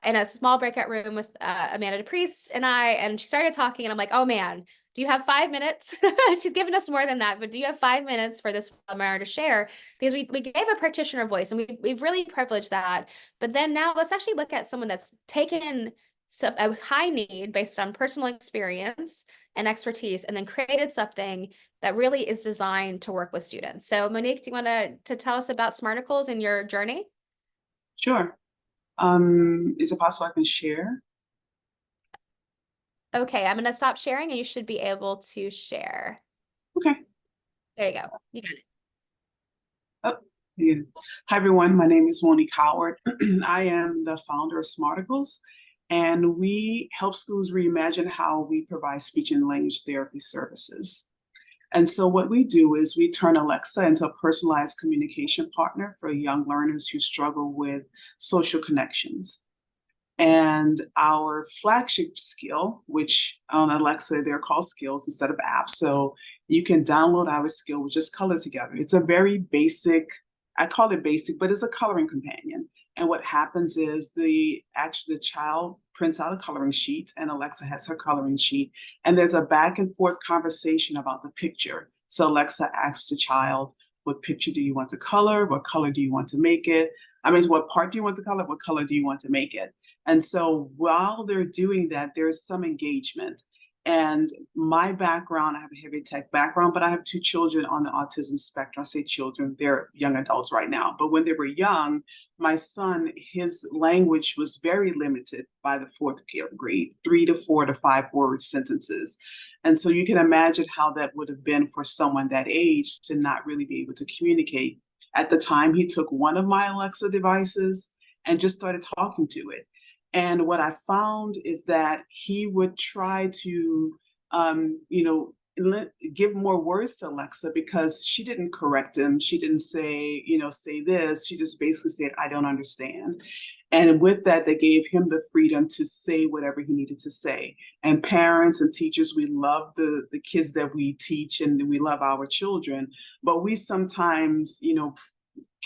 in a small breakout room with Amanda DePriest and she started talking, and I'm like, oh man, do you have 5 minutes? She's given us more than that, but do you have 5 minutes for this webinar to share? Because we gave a practitioner voice, and we've really privileged that. But then now let's actually look at someone that's taken a high need based on personal experience and expertise, and then created something that really is designed to work with students. So Monique, do you want to tell us about Smarticles and your journey? Sure. Is it possible I can share? Okay, I'm going to stop sharing and you should be able to share. Okay. There you go. You got it. Oh, yeah. Hi, everyone. My name is Monique Howard. I am the founder of Smarticles, and we help schools reimagine how we provide speech and language therapy services. And so what we do is we turn Alexa into a personalized communication partner for young learners who struggle with social connections. And our flagship skill, which on Alexa, they're called skills instead of apps. So you can download our skill, which is Color Together. It's a very basic, I call it basic, but it's a coloring companion. And what happens is the child prints out a coloring sheet, and Alexa has her coloring sheet. And there's a back and forth conversation about the picture. So Alexa asks the child, what picture do you want to color? What color do you want to make it? What part do you want to color? What color do you want to make it? And so while they're doing that, there's some engagement. And my background, I have a heavy tech background, but I have 2 children on the autism spectrum. I say children, they're young adults right now. But when they were young, my son, his language was very limited by the 4th grade, 3 to 4 to 5 word sentences. And so you can imagine how that would have been for someone that age to not really be able to communicate. At the time, he took one of my Alexa devices and just started talking to it. And what I found is that he would try to, give more words to Alexa because she didn't correct him. She didn't say, say this. She just basically said, I don't understand. And with that, they gave him the freedom to say whatever he needed to say. And parents and teachers, we love the kids that we teach, and we love our children. But we sometimes,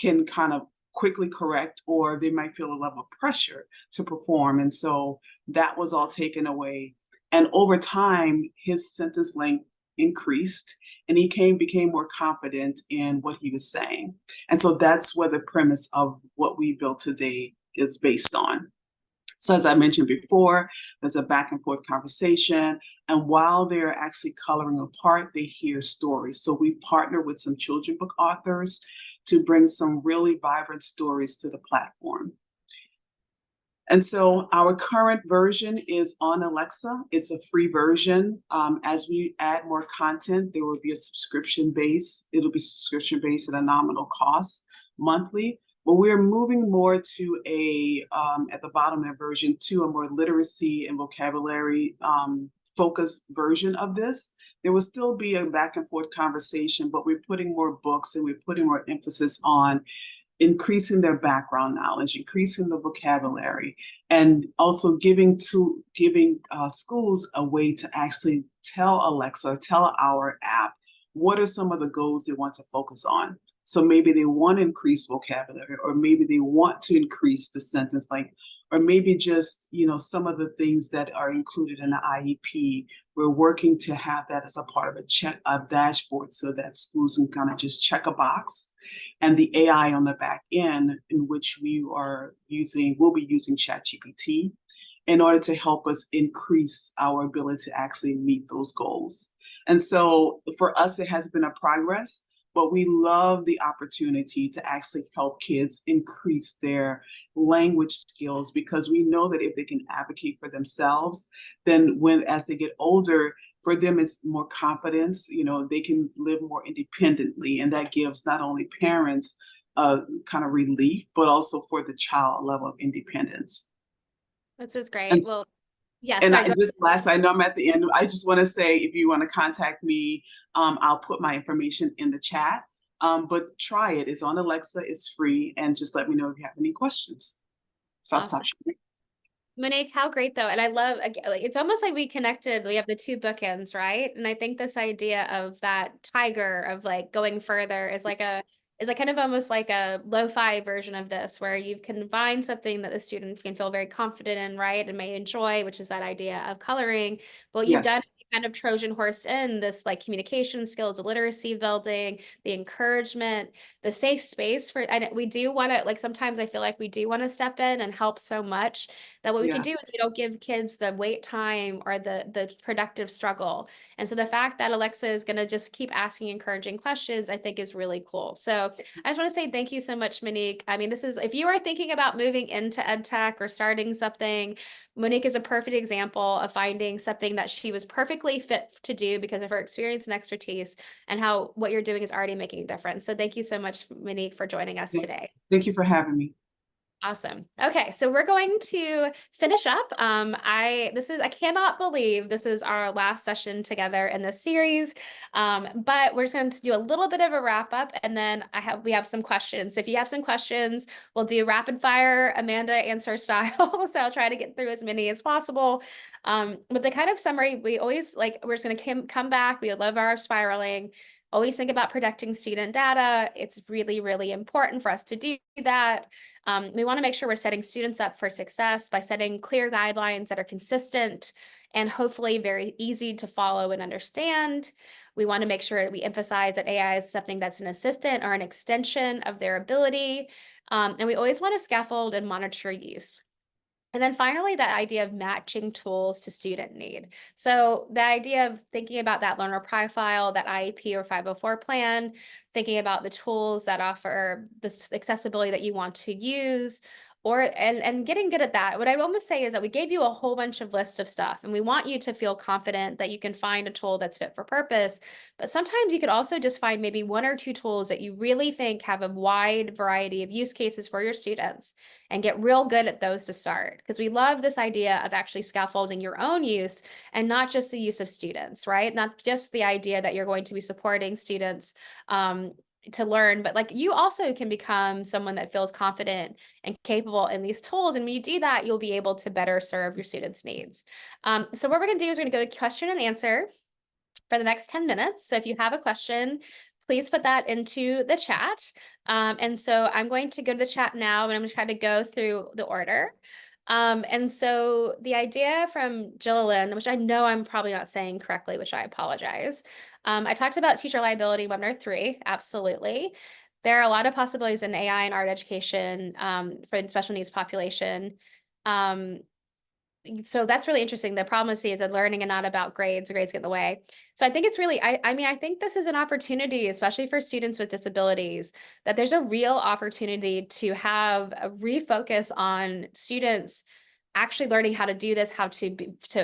can kind of quickly correct, or they might feel a level of pressure to perform. And so that was all taken away. And over time, his sentence length increased, and he became more confident in what he was saying. And so that's where the premise of what we built today is based on. So as I mentioned before, there's a back and forth conversation. And while they're actually coloring apart, they hear stories. So we partner with some children's book authors to bring some really vibrant stories to the platform. And so our current version is on Alexa. It's a free version. As we add more content, there will be a subscription base. It'll be subscription based at a nominal cost monthly. But we're moving more to at the bottom of that version, to a more literacy and vocabulary focused version of this. There will still be a back and forth conversation, but we're putting more books and we're putting more emphasis on increasing their background knowledge, increasing the vocabulary, and also giving schools a way to actually tell Alexa, tell our app, what are some of the goals they want to focus on. So maybe they want to increase vocabulary, or maybe they want to increase the sentence length, or maybe just, some of the things that are included in the IEP. We're working to have that as a part of a dashboard, so that schools can kind of just check a box, and the AI on the back end, in which we'll be using ChatGPT in order to help us increase our ability to actually meet those goals. And so for us, it has been a progress, but we love the opportunity to actually help kids increase their language skills, because we know that if they can advocate for themselves, then as they get older, for them it's more confidence, they can live more independently, and that gives not only parents kind of relief, but also for the child, a level of independence. This is great. And, Well, yes. and Yeah, I know I'm at the end. I just want to say, if you want to contact me, I'll put my information in the chat. But try it. It's on Alexa. It's free. And just let me know if you have any questions. So I'll stop sharing. Monique, how great though. And I love, it's almost like we connected, we have the two bookends, right? And I think this idea of that tiger of like going further is like kind of almost like a lo-fi version of this, where you've combined something that the students can feel very confident in, right, and may enjoy, which is that idea of coloring. But you've done kind of Trojan horse in this like communication skills, literacy building, the encouragement, the safe space for, and we do want to, like, sometimes I feel like we do want to step in and help so much that what we can do is we don't give kids the wait time or the productive struggle. And so the fact that Alexa is going to just keep asking encouraging questions, I think is really cool. So I just want to say thank you so much, Monique. I mean, if you are thinking about moving into ed tech or starting something, Monique is a perfect example of finding something that she was perfectly fit to do because of her experience and expertise, and how what you're doing is already making a difference. So thank you so much, Monique, for joining us today. Thank you for having me. Awesome. Okay, so we're going to finish up. I cannot believe this is our last session together in this series. But we're just going to do a little bit of a wrap up, and then we have some questions. So if you have some questions, we'll do rapid fire Amanda answer style. So I'll try to get through as many as possible. But the kind of summary, we're just going to come back. We love our spiraling. Always think about protecting student data. It's really, really important for us to do that. We want to make sure we're setting students up for success by setting clear guidelines that are consistent and hopefully very easy to follow and understand. We want to make sure we emphasize that AI is something that's an assistant or an extension of their ability. And we always want to scaffold and monitor use. And then finally, that idea of matching tools to student need. So the idea of thinking about that learner profile, that IEP or 504 plan, thinking about the tools that offer the accessibility that you want to use, and getting good at that. What I almost say is that we gave you a whole bunch of lists of stuff, and we want you to feel confident that you can find a tool that's fit for purpose. But sometimes you could also just find maybe one or two tools that you really think have a wide variety of use cases for your students, and get real good at those to start. Because we love this idea of actually scaffolding your own use and not just the use of students, right? Not just the idea that you're going to be supporting students to learn, but like you also can become someone that feels confident and capable in these tools. And when you do that, you'll be able to better serve your students' needs. So what we're going to do is we're going to go to question and answer for the next 10 minutes. So if you have a question, please put that into the chat. And so I'm going to go to the chat now, and I'm going to try to go through the order. And so the idea from Jillian, which I know I'm probably not saying correctly, which I apologize. I talked about teacher liability webinar 3. Absolutely. There are a lot of possibilities in AI and art education for the special needs population. So that's really interesting. The problem is that learning and not about grades. Grades get in the way. So I think it's really, I mean, I think this is an opportunity, especially for students with disabilities, that there's a real opportunity to have a refocus on students actually learning how to do this, how to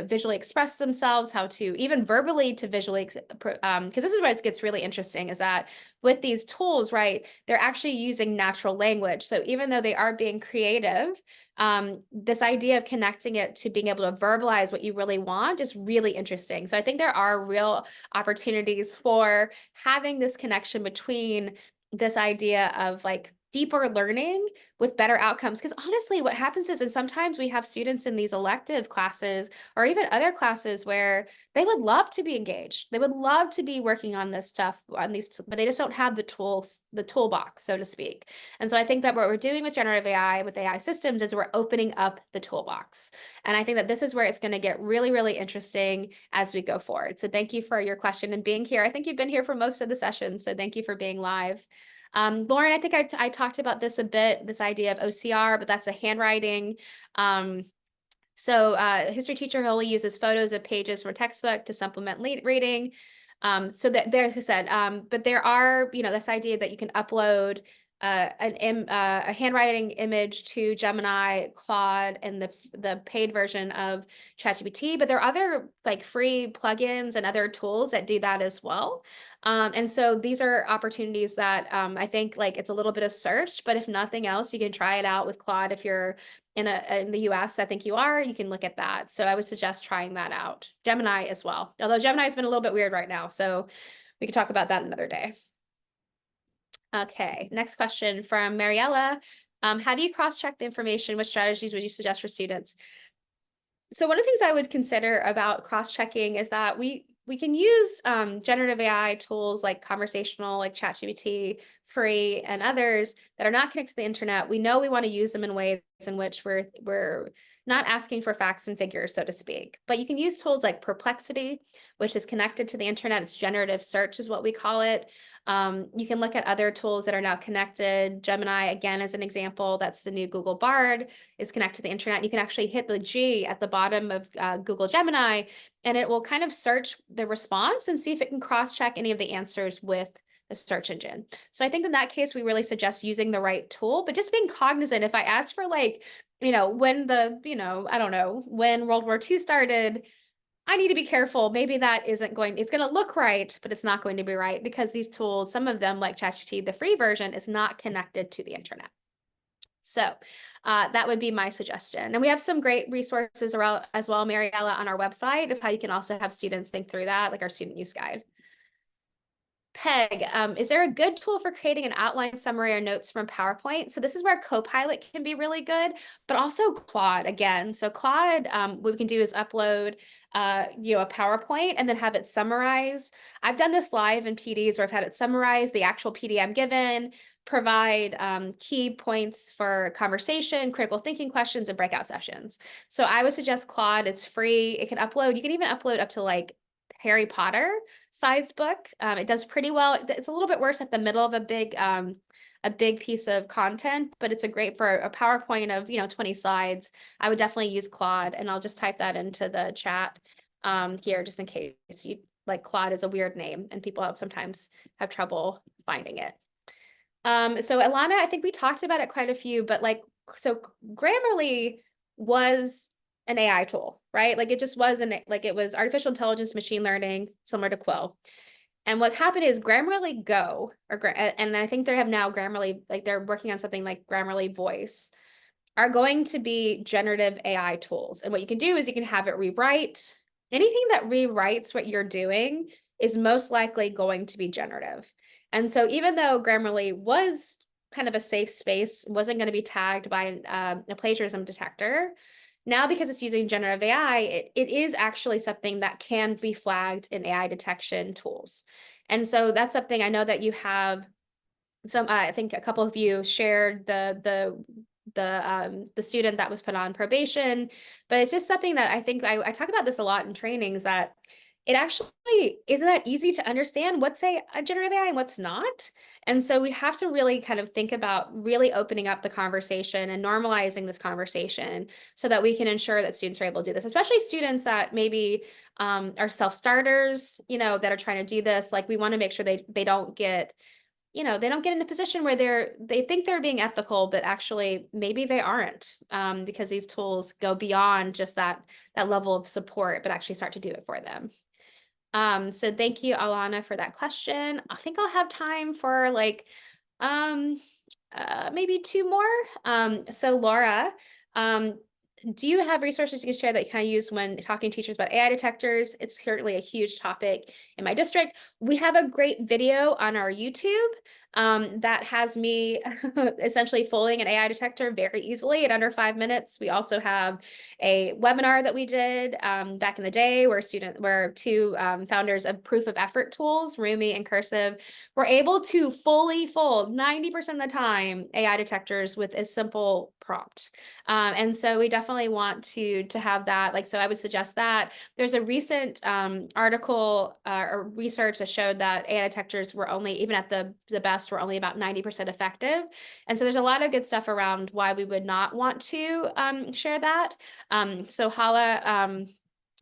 visually express themselves, how to even verbally to visually, because this is where it gets really interesting, is that with these tools, right, they're actually using natural language. So even though they are being creative, this idea of connecting it to being able to verbalize what you really want is really interesting. So I think there are real opportunities for having this connection between this idea of like deeper learning with better outcomes. Because honestly, what happens is, and sometimes we have students in these elective classes or even other classes where they would love to be engaged. They would love to be working on this stuff, on these, but they just don't have the tools, the toolbox, so to speak. And so I think that what we're doing with generative AI, with AI systems, is we're opening up the toolbox. And I think that this is where it's going to get really, really interesting as we go forward. So thank you for your question and being here. I think you've been here for most of the session, so thank you for being live. Lauren, I think I talked about this a bit, this idea of OCR, but that's a handwriting. So a history teacher only uses photos of pages from a textbook to supplement reading. So that there's, I said, but there are, this idea that you can upload a handwriting image to Gemini, Claude, and the paid version of ChatGPT, but there are other like free plugins and other tools that do that as well. And so these are opportunities that I think like it's a little bit of search, but if nothing else, you can try it out with Claude. If you're in the US, I think you can look at that. So I would suggest trying that out. Gemini as well, although Gemini has been a little bit weird right now, so we could talk about that another day. Okay, next question from Mariella. How do you cross-check the information? What strategies would you suggest for students? So one of the things I would consider about cross-checking is that we can use generative AI tools like conversational, like ChatGPT, free, and others that are not connected to the internet. We know we want to use them in ways in which we're not asking for facts and figures, so to speak. But you can use tools like Perplexity, which is connected to the internet. It's generative search is what we call it. You can look at other tools that are now connected. Gemini, again, as an example, that's the new Google Bard. It's connected to the internet. You can actually hit the G at the bottom of Google Gemini, and it will kind of search the response and see if it can cross-check any of the answers with the search engine. So I think in that case, we really suggest using the right tool, but just being cognizant. If I asked for like, when I don't know, when World War II started, I need to be careful. Maybe that it's going to look right, but it's not going to be right because these tools, some of them like ChatGPT, the free version, is not connected to the internet. So that would be my suggestion. And we have some great resources around as well, Mariella, on our website of how you can also have students think through that, like our student use guide. Peg, is there a good tool for creating an outline, summary, or notes from PowerPoint? So this is where Copilot can be really good, but also Claude again. So Claude, what we can do is upload, a PowerPoint and then have it summarize. I've done this live in PDs where I've had it summarize the actual PD I'm given, provide key points for conversation, critical thinking questions, and breakout sessions. So I would suggest Claude. It's free. It can upload. You can even upload up to like Harry Potter size book. It does pretty well. It's a little bit worse at the middle of a big piece of content, but it's great for a PowerPoint of 20 slides. I would definitely use Claude, and I'll just type that into the chat here just in case you like. Claude is a weird name and people sometimes have trouble finding it. So Alana, I think we talked about it quite a few, but so Grammarly was an AI tool, right? Like it just wasn't, like it was artificial intelligence, machine learning, similar to Quill. And what happened is Grammarly Go, and I think they have now Grammarly, like they're working on something like Grammarly Voice, are going to be generative AI tools. And what you can do is you can have it rewrite. Anything that rewrites what you're doing is most likely going to be generative. And so even though Grammarly was kind of a safe space, wasn't going to be tagged by a plagiarism detector, now because it's using generative AI, it is actually something that can be flagged in AI detection tools. And so that's something I know that you have some, I think a couple of you shared the student that was put on probation, but it's just something that I think I talk about this a lot in trainings, that it actually isn't that easy to understand what's a generative AI and what's not. And so we have to really kind of think about really opening up the conversation and normalizing this conversation so that we can ensure that students are able to do this, especially students that maybe are self-starters, that are trying to do this. Like we want to make sure they don't get they don't get in a position where they think they're being ethical, but actually maybe they aren't, because these tools go beyond just that level of support, but actually start to do it for them. So thank you, Alana, for that question. I think I'll have time for maybe two more. So Laura, do you have resources you can share that you kind of use when talking to teachers about AI detectors? It's currently a huge topic in my district. We have a great video on our YouTube that has me essentially fooling an AI detector very easily in under 5 minutes. We also have a webinar that we did back in the day where two founders of proof of effort tools, Rumi and Cursive, were able to fully fold 90% of the time AI detectors with a simple prompt. And so we definitely want to have that. Like, so I would suggest that. There's a recent article or research that showed that AI detectors were only, even at the best, were only about 90% effective. And so there's a lot of good stuff around why we would not want to share that. So Hala,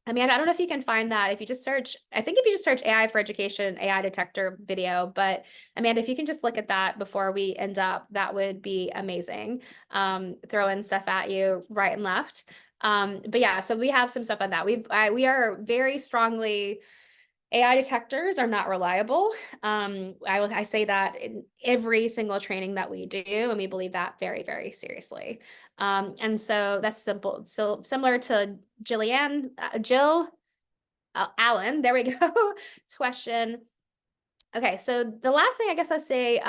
Amanda, I don't know if you can find that. If you just search, I think if you just search AI for education, AI detector video, but Amanda, if you can just look at that before we end up, that would be amazing. Throwing stuff at you right and left. But yeah, so we have some stuff on that. We are very strongly, AI detectors are not reliable. I say that in every single training that we do, and we believe that very, very seriously. And so that's simple. So similar to Jill Allen, there we go. Question. Okay, so the last thing I guess I'll say,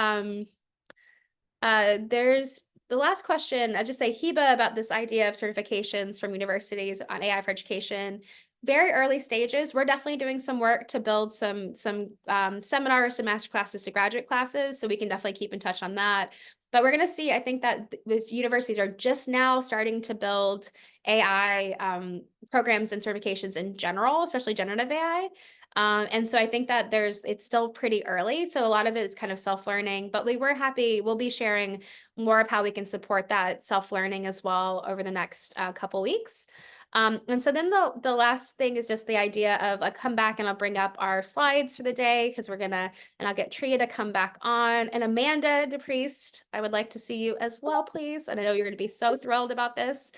there's the last question. I just say Heba about this idea of certifications from universities on AI for education. Very early stages. We're definitely doing some work to build some seminars, some master classes to graduate classes. So we can definitely keep in touch on that. But we're going to see, I think that with universities are just now starting to build AI programs and certifications in general, especially generative AI. And so I think that it's still pretty early. So a lot of it is kind of self-learning, but we'll be sharing more of how we can support that self-learning as well over the next couple weeks. And so then the last thing is just the idea of I'll come back and I'll bring up our slides for the day because and I'll get Tria to come back on. And Amanda DePriest, I would like to see you as well, please. And I know you're going to be so thrilled about this.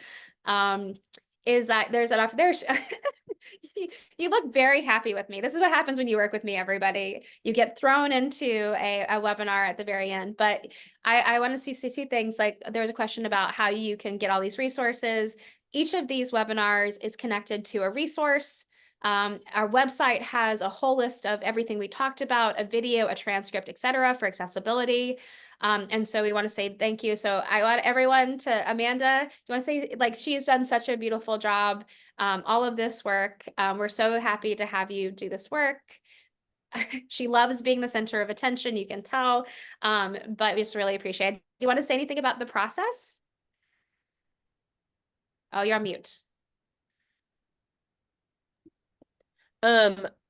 Is that there's an off there. You look very happy with me. This is what happens when you work with me, everybody. You get thrown into a webinar at the very end. But I want to see two things. Like there was a question about how you can get all these resources. Each of these webinars is connected to a resource. Our website has a whole list of everything we talked about, a video, a transcript, etc., for accessibility. And so we want to say thank you. So I want everyone to Amanda, you want to say, like, she's done such a beautiful job. All of this work. We're so happy to have you do this work. She loves being the center of attention, you can tell, but we just really appreciate it. Do you want to say anything about the process? Oh, you're on mute.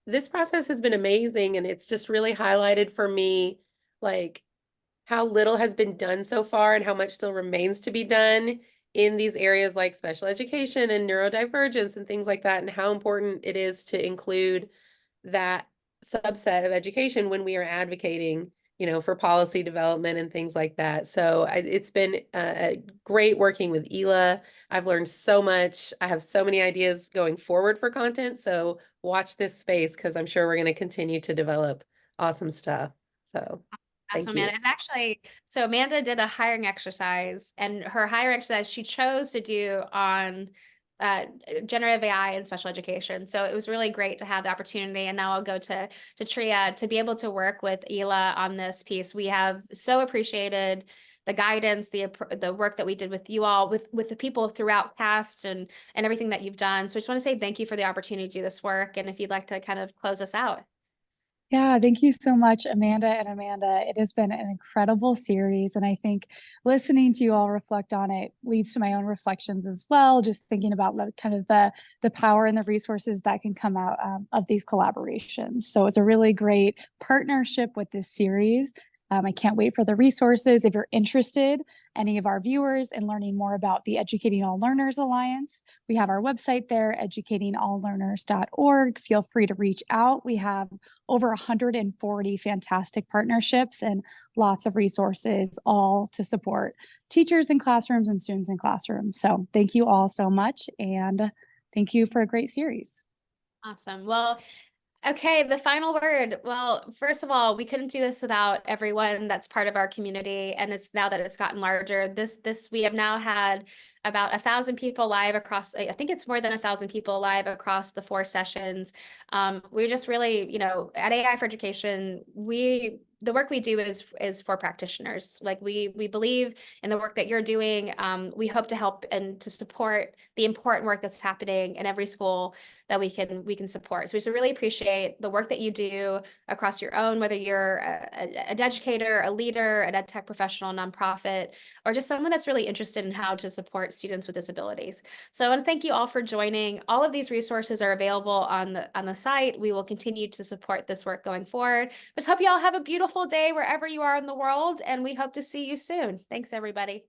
This process has been amazing, and it's just really highlighted for me, like, how little has been done so far and how much still remains to be done in these areas like special education and neurodivergence and things like that, and how important it is to include that subset of education when we are advocating, for policy development and things like that. So it's been great working with Ela. I've learned so much. I have so many ideas going forward for content. So watch this space because I'm sure we're going to continue to develop awesome stuff. So thank you. Amanda. It's actually, so Amanda did a hiring exercise, and her hiring exercise she chose to do on generative AI and special education. So it was really great to have the opportunity. And now I'll go to Tria to be able to work with Ela on this piece. We have so appreciated the guidance, the work that we did with you all, with the people throughout CAST and everything that you've done. So I just want to say thank you for the opportunity to do this work. And if you'd like to kind of close us out. Yeah, thank you so much, Amanda and Amanda. It has been an incredible series, and I think listening to you all reflect on it leads to my own reflections as well, just thinking about kind of the power and the resources that can come out of these collaborations. So it's a really great partnership with this series. I can't wait for the resources. If you're interested, any of our viewers, in learning more about the Educating All Learners Alliance, we have our website there, educatingalllearners.org. Feel free to reach out. We have over 140 fantastic partnerships and lots of resources, all to support teachers in classrooms and students in classrooms. So thank you all so much, and thank you for a great series. Awesome. Well, okay, the final word. Well, first of all, we couldn't do this without everyone that's part of our community. And it's now that it's gotten larger, we have now had about 1,000 people live across, I think it's more than 1,000 people live across the 4 sessions. We're just really, at AI for Education, we the work we do is for practitioners. Like we believe in the work that you're doing. We hope to help and to support the important work that's happening in every school that we can support. So we just really appreciate the work that you do across your own, whether you're an educator, a leader, an ed tech professional, nonprofit, or just someone that's really interested in how to support students with disabilities. So I want to thank you all for joining. All of these resources are available on the site. We will continue to support this work going forward. Just hope you all have a beautiful day wherever you are in the world, and we hope to see you soon. Thanks, everybody.